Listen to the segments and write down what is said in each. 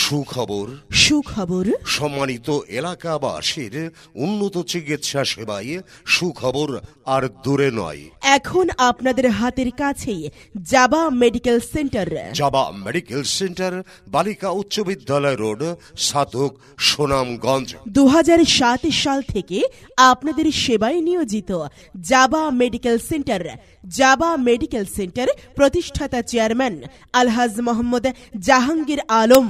সুখবর সুখবর সম্মানিত এলাকাবাসীর উন্নত চিকিৎসা সেবায় সুখবর আর দূরে নয়। এখন আপনাদের হাতের কাছেই জাবা Medical Centre. Jaba Medical Centre, বালিকা উচ্চ বিদ্যালয় রোড, সাধক, সুনামগঞ্জ। 2007 সাল থেকে আপনাদের সেবায় নিয়োজিত জাবা Medical Centre. Jaba Medical centre প্রতিষ্ঠাতা চেয়ারম্যান আলহাজ মোহাম্মদ জাহাঙ্গীর আলম।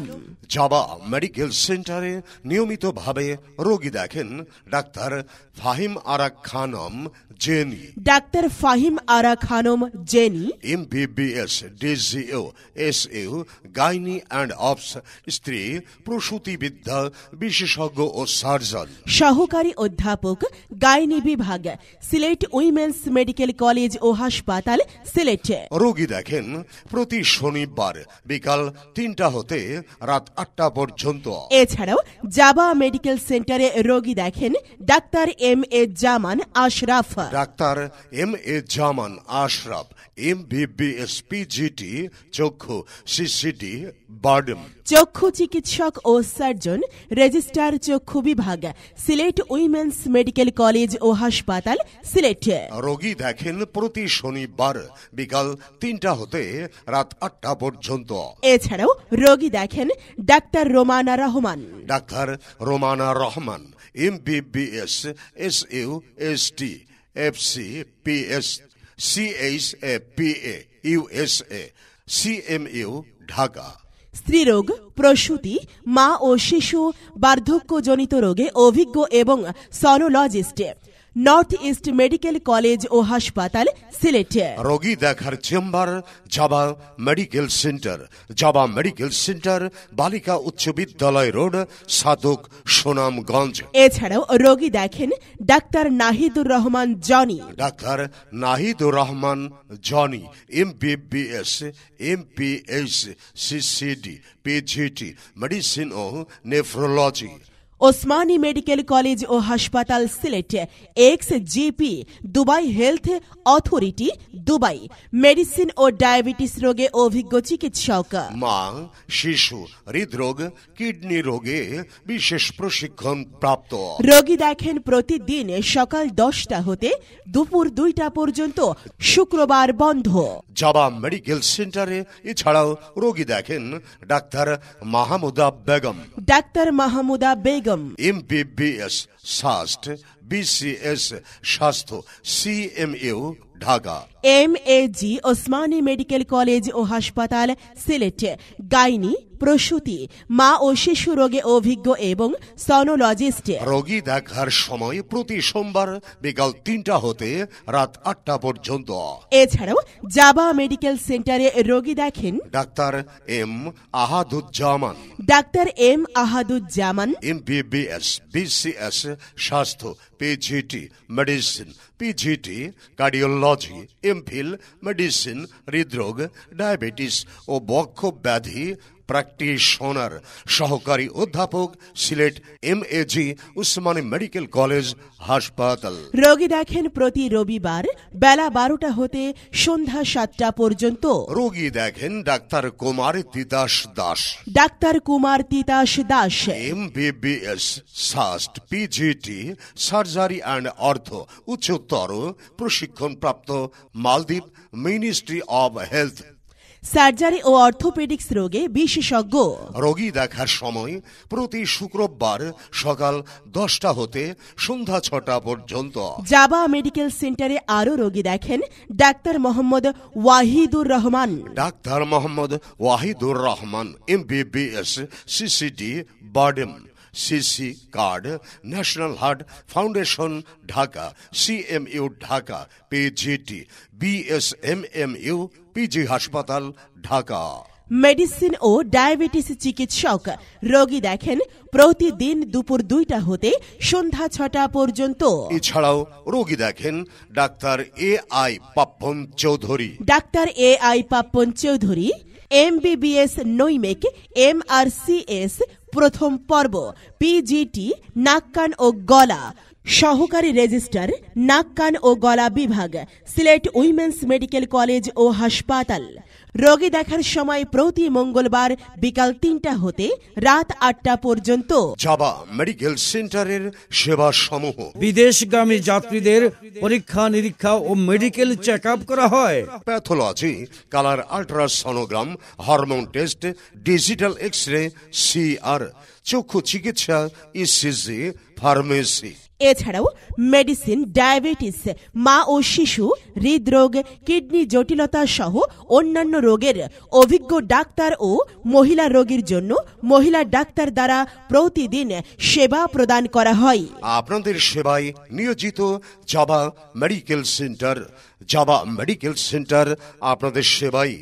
জাবা মেডিকেল সেন্টারে নিয়মিতভাবে রোগী দেখেন doctor Fahim Ara Khanam jenny. Doctor Fahim Ara Khanam jenny MBBS, DGO, SU, gynae and অবস, স্ত্রী প্রসূতিবিদ্যা বিশেষজ্ঞ ও সার্জন। সহকারী অধ্যাপক, গাইনি বিভাগ, সিলেট উইমেন্স মেডিকেল কলেজ ও হাসপাতাল, সিলেট। রোগী দেখেন প্রতি শনিবার বিকাল 3টা হতে রাত 8টা পর্যন্ত। এছাড়াও জাবা মেডিকেল সেন্টারে রোগী দেখেন ডাক্তার MA জামান আশরাফ। ডাক্তার MA জামান আশরাফ, MBBS, PGT, চক্ষু, CCD, বার্ডেম। চক্ষু চিকিৎসক ও সার্জন, রেজিস্ট্রার চক্ষু বিভাগ, সিলেট উইমেন্স মেডিকেল কলেজ ও হাসপাতাল, সিলেট। রোগী দেখেন প্রতি শনিবার বিকাল 3টা হতে রাত 8টা পর্যন্ত। এছাড়াও রোগী দেখেন doctor Romana Rahman. Doctor Romana Rahman, MBBS, SU, ST, FC, PS, CHPA, USA, CMU, Dhaka. স্ত্রীরোগ, প্রসূতি, মা ও শিশু, বার্ধক্যজনিত রোগে অভিজ্ঞ এবং sonologist, North East Medical College ও হাসপাতাল, সিলেট। রোগী দেখার chamber Jaba Medical Centre. Jaba Medical Centre, বালিকা উচ্চ বিদ্যালয় রোড, সাধক, সুনামগঞ্জ। এছাড়াও রোগী দেখেন doctor Nahidur Rahman Jony. Doctor Nahidur Rahman Jony, MBBS, MPH, CCD, PGT, medicine ও নেফ্রোলজি। ওসমানী মেডিকেল কলেজ ও হাসপাতাল, Sylhet. XGP, Dubai Health Authority, Dubai. Medicine ও ডায়াবেটিস রোগে অভিজ্ঞ চিকিৎসক। মা, শিশু, হৃদরোগ, কিডনি রোগে বিশেষ প্রশিক্ষণ প্রাপ্ত। রোগী দেখেন প্রতিদিন সকাল 10টা হতে দুপুর 2টা পর্যন্ত, শুক্রবার বন্ধ। জাবা মেডিকেল সেন্টারে এছাড়াও রোগী দেখেন doctor Mahmuda Begum. Doctor Mahmuda Begum, MBBS, SUST, BCS, স্বাস্থ্য, CMU, Dhaka. MAG, Osmani Medical College ও হাসপাতাল, সিলেট। গাইনি, প্রসূতি, মা ও শিশু রোগে অভিজ্ঞ এবং সনোলজিস্ট। রোগী দেখার সময় প্রতি সোমবার বিকাল 3টা হতে রাত 8টা পর্যন্ত। এছাড়াও জাবা মেডিকেল সেন্টারে রোগী দেখেন doctor M Ahaduzzaman. Doctor M Ahaduzzaman, MBBS, BCS, স্বাস্থ্য, PGT, medicine, PGT, cardiology, MPhil, medicine, হৃদরোগ, ডায়াবেটিস ও বক্ষ ব্যাধি প্র্যাকটিশনার। সহকারী অধ্যাপক, Sylhet MAG Usmani medical college, হাসপাতাল। রোগী দেখেন প্রতি রবিবার বেলা 12টা হতে সন্ধ্যা 7টা পর্যন্ত। রোগী দেখেন doctor Kumar Titas Das. Doctor Kumar Titas Das, MBBS, SUST, PGT, surgery and ortho, উচ্চতর প্রশিক্ষণপ্রাপ্ত, মালদ্বীপ মিনিস্ট্রি অব হেলথ। সার্জারি ও অর্থোপেডিক্স রোগে বিশেষজ্ঞ। রোগী দেখার সময় প্রতি শুক্রবার সকাল 10টা হতে সন্ধ্যা 6টা পর্যন্ত। জাবা মেডিকেল সেন্টারে আরও রোগী দেখেন doctor Mohammad Wahidur Rahman. Doctor Mohammad Wahidur Rahman, MBBS, CCD, BIRDEM, CC card, national heart foundation, Dhaka, CMU, Dhaka, PGT, BSMMU, PG হাসপাতাল, ঢাকা। মেডিসিন ও ডায়াবেটিস চিকিৎসক। রোগী দেখেন প্রতিদিন দুপুর 2টা হতে সন্ধ্যা 6টা পর্যন্ত। এছাড়াও রোগী দেখেন doctor AI Pappan Chowdhury. Doctor AI Pappan Chowdhury, MBBS, নৈমেক, MRCS প্রথম পর্ব, PGT, নাক কান ও গলা। সহকারী রেজিস্ট্রার, নাক কান ও গলা বিভাগ, সিলেট উইমেন্স মেডিকেল কলেজ ও হাসপাতাল। রোগী দেখার সময় প্রতি মঙ্গলবার বিকাল ৩টা হতে রাত ৮টা পর্যন্ত। জাবা মেডিকেল সেন্টারের সেবা সমূহ: বিদেশগামী যাত্রীদের পরীক্ষা নিরীক্ষা ও মেডিকেল চেক আপ করা হয়, pathology, colour ultrasonogram, hormone test, digital X ray, CR, চক্ষু চিকিৎসা, ইসিজি, ফার্মেসি। এছাড়াও মেডিসিন, ডায়াবেটিস, মা ও শিশু, হৃদরোগ, কিডনি জটিলতা সহ অন্যান্য রোগের অভিজ্ঞ ডাক্তার ও মহিলা রোগীর জন্য মহিলা ডাক্তার দ্বারা প্রতিদিন সেবা প্রদান করা হয়। আপনাদের সেবায় নিয়োজিত জাবা Medical Centre. Jaba Medical centre আপনাদের সেবায়।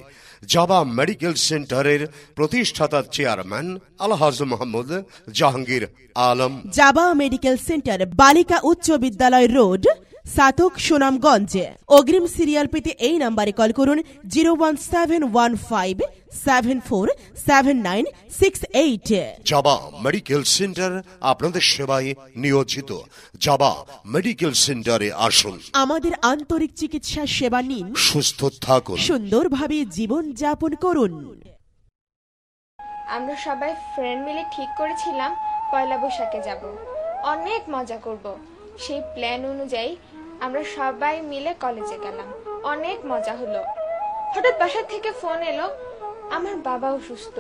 জাবা মেডিকেল সেন্টারের প্রতিষ্ঠাতা চেয়ারম্যান আলহাজ মোহাম্মদ জাহাঙ্গীর আলম। জাবা মেডিকেল সেন্টার, বালিকা উচ্চ বিদ্যালয় রোড, সাতক, সুনামগঞ্জ। অগ্রিম সিরিয়াল পেতে এই নাম্বারে কল করুন 01715747968। জাবা মেডিকেল সেন্টার আপনাদের সেবায় নিয়োজিত। জাবা মেডিকেল সেন্টারে আসুন, আমাদের আন্তরিক চিকিৎসা সেবা নিন, সুস্থ থাকুন, সুন্দরভাবে জীবন যাপন করুন। আমরা সবাই ফ্রেন্ড মিলে ঠিক করেছিলাম পয়লা বৈশাখে যাব, অনেক মজা করব। সেই প্ল্যান অনুযায়ী আমরা সবাই মিলে কলেজে গেলাম, অনেক মজা হলো। হঠাৎ বাসা থেকে ফোন এলো আমার বাবা অসুস্থ।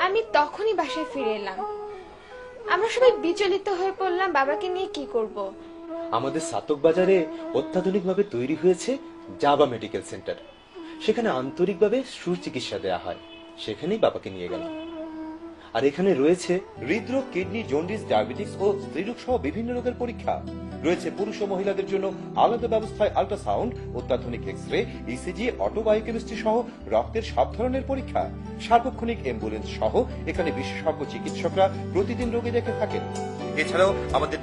আমি তখনই বাসায় ফিরে এলাম। আমরা সবাই বিচলিত হয়ে পড়লাম, বাবাকে নিয়ে কি করব। আমাদের সাতক বাজারে অত্যাধুনিকভাবে তৈরি হয়েছে জাবা মেডিকেল সেন্টার। সেখানে আন্তরিকভাবে সুচিকিৎসা দেওয়া হয়। সেখানেই বাবাকে নিয়ে গেলাম। আর এখানে রয়েছে হৃদরোগ, কিডনি, জন্ডিস, ডায়াবেটিস ও স্ত্রীরোগ সহ বিভিন্ন রোগের পরীক্ষা। রয়েছে পুরুষ ও মহিলাদের জন্য আলাদা ব্যবস্থায় আল্ট্রাসাউন্ড, অত্যাধুনিক এক্স-রে, ইসিজি, অটোবায়োকেমিস্ট্রি সহ রক্তের সব ধরনের পরীক্ষা। সার্বক্ষণিক অ্যাম্বুলেন্স সহ এখানে বিশেষজ্ঞ চিকিৎসকরা প্রতিদিন রোগী দেখে থাকেন। এছাড়াও আমাদের